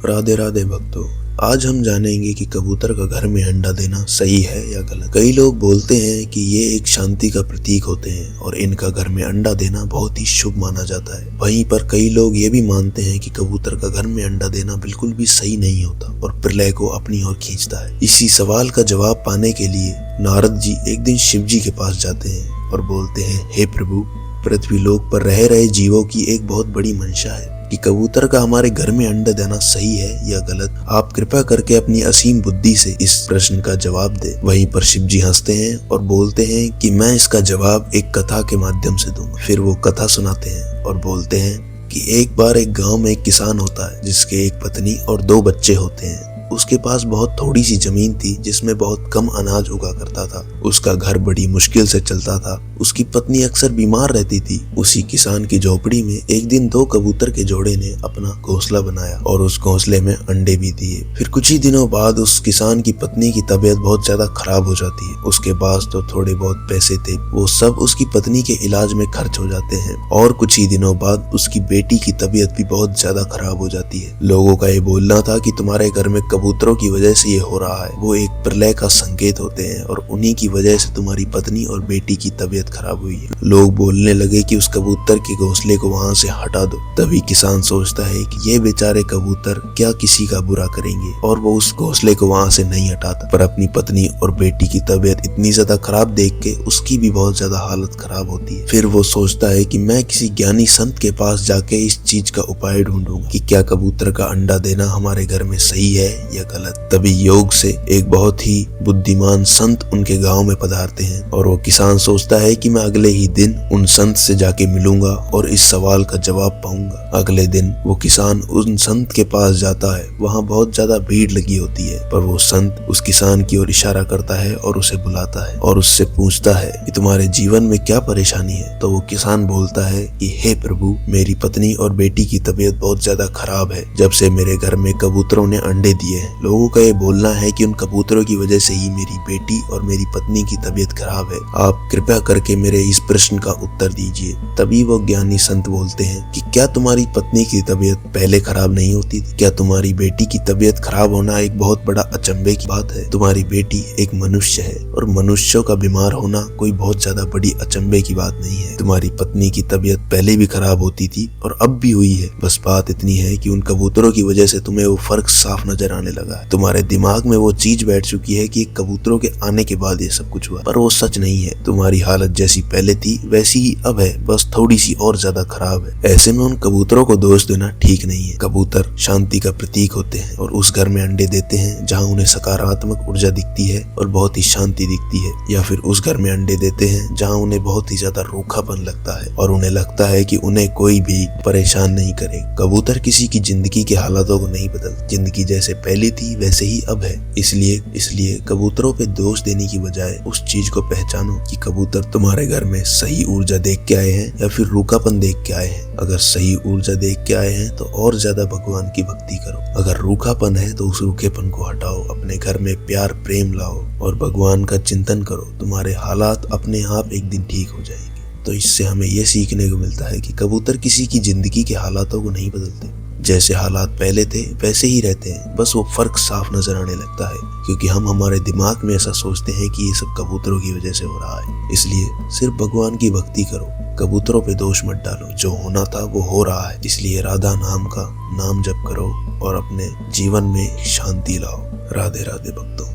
राधे राधे भक्तों, आज हम जानेंगे कि कबूतर का घर में अंडा देना सही है या गलत। कई लोग बोलते हैं कि ये एक शांति का प्रतीक होते हैं और इनका घर में अंडा देना बहुत ही शुभ माना जाता है। वहीं पर कई लोग ये भी मानते हैं कि कबूतर का घर में अंडा देना बिल्कुल भी सही नहीं होता और प्रलय को अपनी ओर खींचता है। इसी सवाल का जवाब पाने के लिए नारद जी एक दिन शिव जी के पास जाते हैं और बोलते हैं, हे प्रभु, पृथ्वी लोक पर रह रहे जीवों की एक बहुत बड़ी मंशा है कि कबूतर का हमारे घर में अंडा देना सही है या गलत। आप कृपा करके अपनी असीम बुद्धि से इस प्रश्न का जवाब दे। वहीं पर शिव जी हंसते हैं और बोलते हैं कि मैं इसका जवाब एक कथा के माध्यम से दूंगा। फिर वो कथा सुनाते हैं और बोलते हैं कि एक बार एक गांव में एक किसान होता है जिसके एक पत्नी और 2 बच्चे होते हैं। उसके पास बहुत थोड़ी सी जमीन थी जिसमें बहुत कम अनाज उगा करता था। उसका घर बड़ी मुश्किल से चलता था। उसकी पत्नी अक्सर बीमार रहती थी। उसी किसान की झोपड़ी में एक दिन 2 कबूतर के जोड़े ने अपना घोंसला बनाया और उस घोंसले में अंडे भी दिए। फिर कुछ ही दिनों बाद उस किसान की पत्नी की तबीयत बहुत ज्यादा खराब हो जाती है। उसके पास तो थोड़े बहुत पैसे थे, वो सब उसकी पत्नी के इलाज में खर्च हो जाते हैं। और कुछ ही दिनों बाद उसकी बेटी की तबीयत भी बहुत ज्यादा खराब हो जाती है। लोगों का ये बोलना था कि तुम्हारे घर में कबूतरों की वजह से ये हो रहा है, वो एक प्रलय का संकेत होते हैं और उन्हीं की वजह से तुम्हारी पत्नी और बेटी की तबीयत खराब हुई है। लोग बोलने लगे कि उस कबूतर के घोंसले को वहां से हटा दो। तभी किसान सोचता है कि ये बेचारे कबूतर क्या किसी का बुरा करेंगे और वो उस घोंसले को वहां से नहीं हटाता। पर अपनी पत्नी और बेटी की तबीयत इतनी ज्यादा खराब देख के उसकी भी बहुत ज्यादा हालत खराब होती है। फिर वो सोचता है कि मैं किसी ज्ञानी संत के पास जाके इस चीज का उपाय ढूंढूंगा कि क्या कबूतर का अंडा देना हमारे घर में सही है या गलत। तभी योग से एक बहुत ही बुद्धिमान संत उनके गांव में पधारते हैं और वो किसान सोचता है कि मैं अगले ही दिन उन संत से जाके मिलूंगा और इस सवाल का जवाब पाऊंगा। अगले दिन वो किसान उन संत के पास जाता है। वहां बहुत ज्यादा भीड़ लगी होती है, पर वो संत उस किसान की ओर इशारा करता है और उसे बुलाता है और उससे पूछता है कि तुम्हारे जीवन में क्या परेशानी है। तो वो किसान बोलता है कि हे प्रभु, मेरी पत्नी और बेटी की तबीयत बहुत ज्यादा खराब है। जब से मेरे घर में कबूतरों ने अंडे दिए हैं, लोगों का ये बोलना है कि उन कबूतरों की वजह से ही मेरी बेटी और मेरी पत्नी की तबीयत खराब है। आप कृपया करके मेरे इस प्रश्न का उत्तर दीजिए। तभी वो ज्ञानी संत बोलते हैं कि क्या तुम्हारी पत्नी की तबीयत पहले खराब नहीं होती थी? क्या तुम्हारी बेटी की तबीयत खराब होना एक बहुत बड़ा अचंभे की बात है? तुम्हारी बेटी एक मनुष्य है और मनुष्यों का बीमार होना कोई बहुत ज्यादा बड़ी अचंभे की बात नहीं है। तुम्हारी पत्नी की तबीयत पहले भी खराब होती थी और अब भी हुई है। बस बात इतनी है कि उन कबूतरों की वजह से तुम्हें वो फर्क साफ नजर आने लगा है। तुम्हारे दिमाग में वो चीज बैठ चुकी है कि कबूतरों के आने के बाद ये सब कुछ हुआ, पर वो सच नहीं है। तुम्हारी हालत जैसी पहले थी वैसी ही अब है, बस थोड़ी सी और ज्यादा खराब है। ऐसे में उन कबूतरों को दोष देना ठीक नहीं है। कबूतर शांति का प्रतीक होते हैं और उस घर में अंडे देते हैं जहाँ उन्हें सकारात्मक ऊर्जा दिखती है और बहुत ही शांति दिखती है, या फिर उस घर में अंडे देते हैं जहाँ उन्हें बहुत ही ज्यादा रूखापन लगता है और उन्हें लगता है कि उन्हें कोई भी परेशान नहीं करे। कबूतर किसी की जिंदगी के हालातों को नहीं बदलते। जिंदगी जैसे पहले थी वैसे ही अब है। इसलिए कबूतरों पे दोष देने की बजाय उस चीज को पहचानो कि कबूतर तुम्हारे घर में सही ऊर्जा देख के आए हैं या फिर रूखापन देख के आए हैं। अगर सही ऊर्जा देख के आए हैं तो और ज्यादा भगवान की भक्ति करो। अगर रूखापन है तो उस रूखेपन को हटाओ, अपने घर में प्यार प्रेम लाओ और भगवान का चिंतन करो। तुम्हारे हालात अपने आप एक दिन ठीक हो जाएंगे। तो इससे हमें यह सीखने को मिलता है कि कबूतर किसी की जिंदगी के हालातों को नहीं बदलते। जैसे हालात पहले थे वैसे ही रहते हैं, बस वो फर्क साफ नजर आने लगता है क्योंकि हम हमारे दिमाग में ऐसा सोचते हैं कि ये सब कबूतरों की वजह से हो रहा है। इसलिए सिर्फ भगवान की भक्ति करो, कबूतरों पे दोष मत डालो। जो होना था वो हो रहा है। इसलिए राधा नाम का नाम जप करो और अपने जीवन में शांति लाओ। राधे राधे भक्तों।